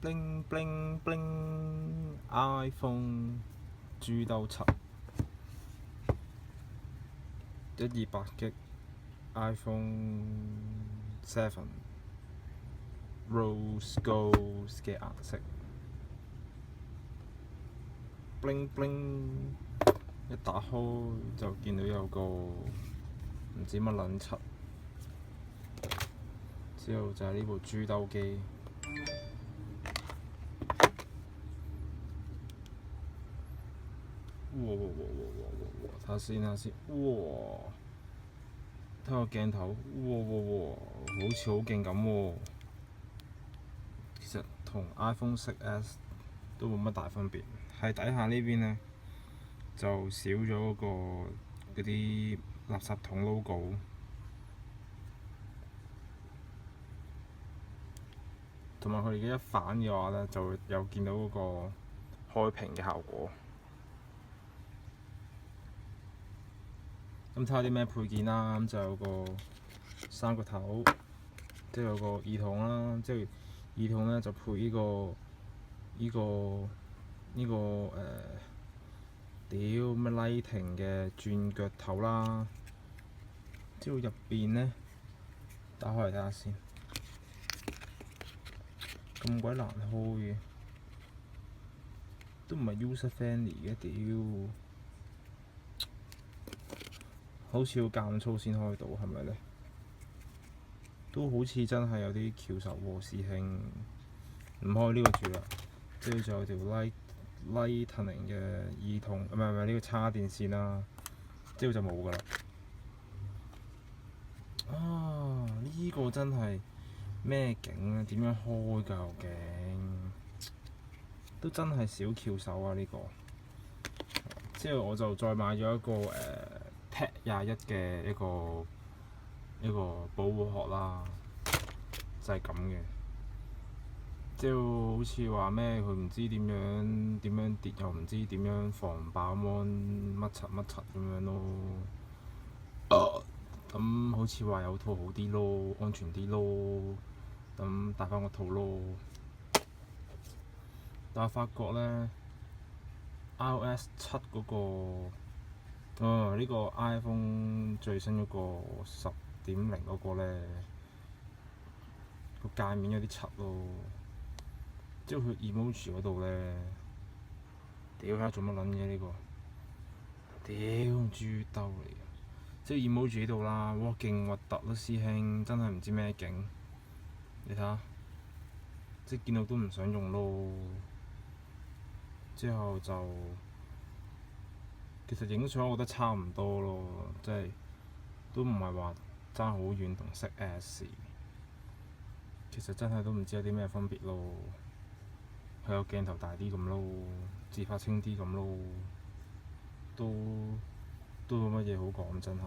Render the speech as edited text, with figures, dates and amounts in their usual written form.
bling bling bling iPhone 豬兜7 128GB iPhone 7 Rose Gold 嘅顏色 bling bling 一打開就見到有個唔知乜撚柒，之後就係呢部豬兜機。睇下先，哇！睇個鏡頭，好似好勁咁喎。其實同 iPhone 6S 都冇乜大分別，係底下呢邊呢，就少咗嗰啲垃圾桶 logo， 同埋佢而家一反嘅話呢，就會有見到嗰個開屏嘅效果。咁睇下啲咩配件啦，咁就有個三個頭，即係有個耳筒啦，即係耳筒咧就配屌咩 Lighting 嘅轉腳頭啦，之後入邊咧打開嚟睇下先，咁鬼難開嘅，都唔係 user friendly 嘅屌。好似要間粗先開到，係咪呢？都好似真係有啲翹手喎，師兄。唔開呢個住啦，之後仲有條 Lightning 嘅耳筒，唔係呢個叉電線啦，之後就冇㗎啦。啊！呢個真係咩景啊？點樣開㗎究竟？都真係少翹手啊！呢個。之後我就再買咗一個Tech 21嘅一個保護殼啦，就係咁嘅。之後好似話咩，佢唔知點樣跌，又唔知點樣防爆芒乜柒乜柒咁樣咯。咁好似話有套好啲咯，安全啲咯。咁帶翻個套咯。但係發覺呢 iOS 7嗰個呢個 iPhone 最新嗰個10.0嗰個呢，個界面有啲柒咯。即係佢 emoji 嗰度呢，屌睇下做乜撚嘢呢個？屌豬兜嚟嘅，即係 emoji 呢度啦，哇勁核突咯師兄，真係唔知咩景。你睇下，即係見到都唔想用咯。之後就其實影相我覺得差唔多咯，即係都唔係話爭好遠同 6S。其實真係都唔知有啲咩分別咯。佢有鏡頭大啲咁咯，自拍清啲咁咯，都冇乜嘢好講真係。